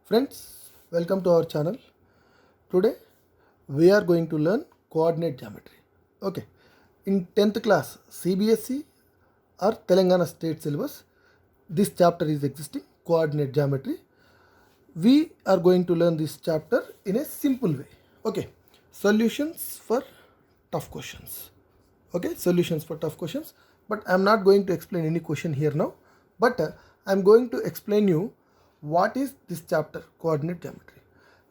Friends, welcome to our channel. Today we are going to learn coordinate geometry. Okay, in 10th class CBSE or Telangana state syllabus, this chapter is existing, coordinate geometry. We are going to learn this chapter in a simple way. Okay, solutions for tough questions. Okay, solutions for tough questions. But I am not going to explain any question here now, but I am going to explain you what is this chapter, coordinate geometry.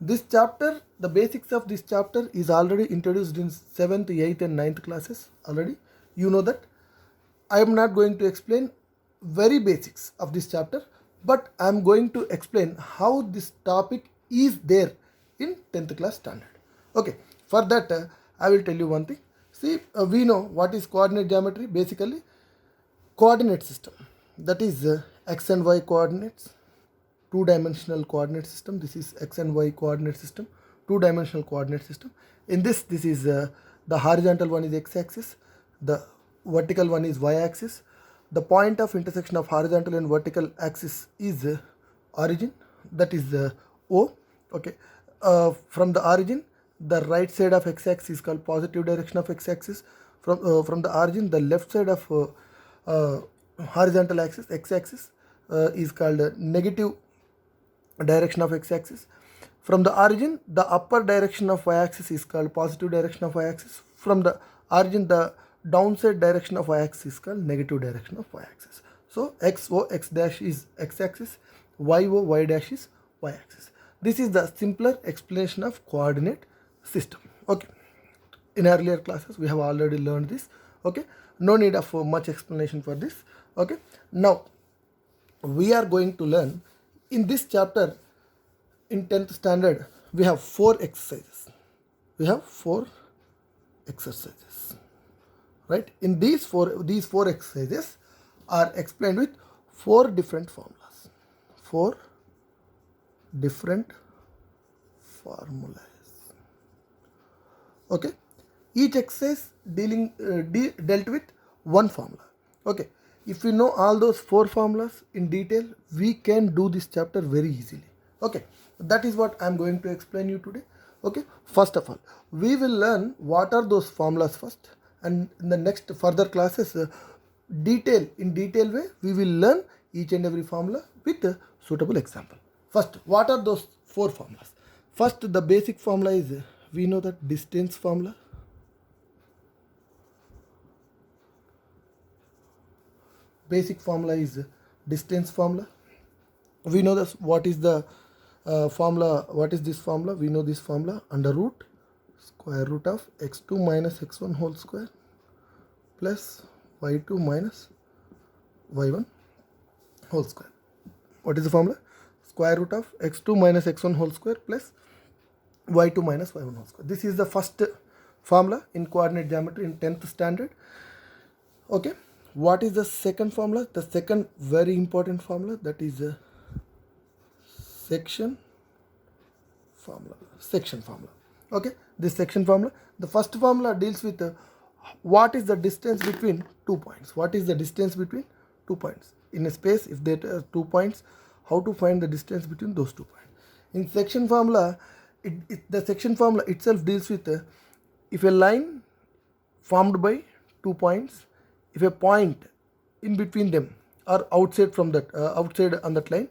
This chapter, the basics of this chapter is already introduced in 7th, 8th and 9th classes already. You know that. I am not going to explain very basics of this chapter, but I am going to explain how this topic is there in 10th class standard. Okay, for that I will tell you one thing. See, we know what is coordinate geometry. Basically, coordinate system, that is x and y coordinates, two-dimensional coordinate system. This is x and y coordinate system, two-dimensional coordinate system. In this is the horizontal one is x-axis, the vertical one is y-axis. The point of intersection of horizontal and vertical axis is origin, that is O. Okay, from the origin, the right side of x-axis is called positive direction of x-axis. From the origin, the left side of horizontal axis, x-axis, is called negative direction of x-axis. From the origin, the upper direction of y-axis is called positive direction of y-axis. From the origin, the downside direction of y-axis is called negative direction of y-axis. So xo, x dash is x-axis, yo, y dash is y-axis. This is the simpler explanation of coordinate system. Okay, in earlier classes we have already learned this. Okay, no need of much explanation for this. Okay, now we are going to learn in this chapter. In 10th standard we have 4 exercises. We have 4 exercises, right? In these four exercises are explained with 4 different formulas. 4 different formulas. Okay, each exercise dealt with one formula. Okay, if we know all those 4 formulas in detail, we can do this chapter very easily. Okay, that is what I am going to explain you today. Okay, first of all, we will learn what are those formulas first, and in the next further classes, in detail way, we will learn each and every formula with a suitable example. First, what are those 4 formulas? First, the basic formula is, we know that distance formula. Basic formula is distance formula. We know this. What is the formula? What is this formula? We know this formula: under root square root of x2 minus x1 whole square plus y2 minus y1 whole square. What is the formula? Square root of x2 minus x1 whole square plus y2 minus y1 whole square. This is the first formula in coordinate geometry in 10th standard. Okay, what is the second formula? The second very important formula, that is section formula. Okay, this section formula. The first formula deals with what is the distance between 2 points. What is the distance between 2 points in a space? If there are 2 points, how to find the distance between those 2 points? In section formula, the section formula itself deals with if a line formed by 2 points, if a point in between them or outside from that outside on that line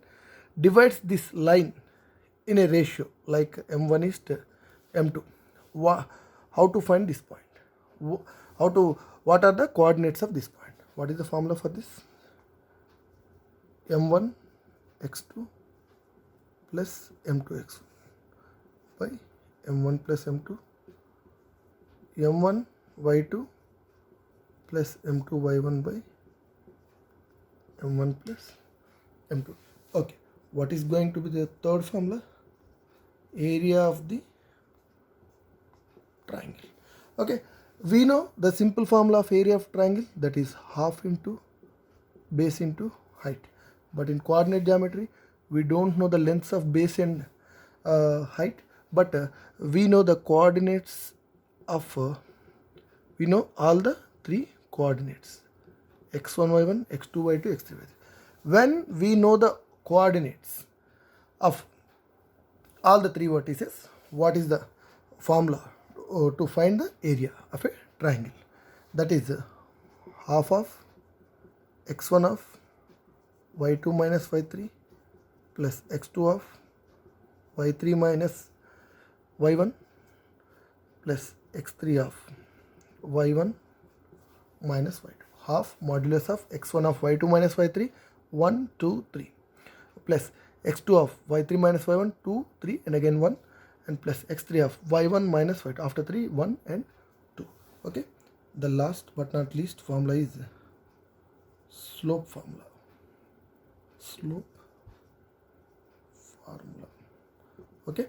divides this line in a ratio like m1 is to m2, how to find this point? What are the coordinates of this point? What is the formula for this? m1 x2 plus m2 x1 by m1 plus m2, m1 y2 plus m2 y1 by m1 plus m2. Okay, what is going to be the third formula? Area of the triangle. Okay, we know the simple formula of area of triangle, that is half into base into height. But in coordinate geometry, we don't know the lengths of base and height, but we know the coordinates of we know all the 3 coordinates: x1 y1, x2 y2, x3 y3. When we know the coordinates of all the three vertices, what is the formula to find the area of a triangle? That is half of x1 of y2 minus y3 plus x2 of y3 minus y1 plus x3 of y1 minus y2. Half modulus of x1 of y2 minus y3, 1, 2, 3, plus x2 of y3 minus y1, 2, 3, and again 1, and plus x3 of y1 minus y2. After 3, 1 and 2. Okay. The last but not least formula is slope formula. Slope formula. Okay.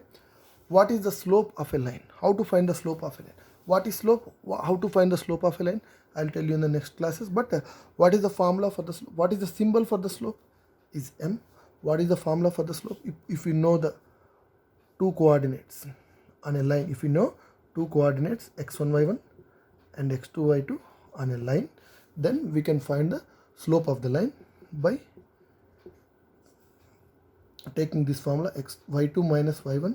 What is the slope of a line? How to find the slope of a line? What is slope? How to find the slope of a line? I'll tell you in the next classes. But what is the formula for the slope? What is the symbol for the slope? Is m. What is the formula for the slope? If you know the two coordinates on a line, if you know two coordinates x1 y1 and x2 y2 on a line, then we can find the slope of the line by taking this formula y2 minus y1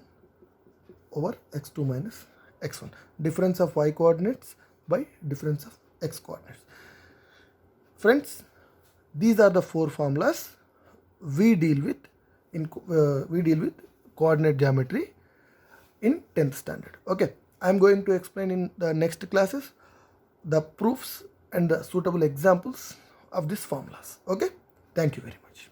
over x2 minus x1. Difference of y coordinates by difference of x coordinates. Friends, these are the four formulas we deal with coordinate geometry in 10th standard. Okay, I am going to explain in the next classes the proofs and the suitable examples of these formulas. Okay, thank you very much.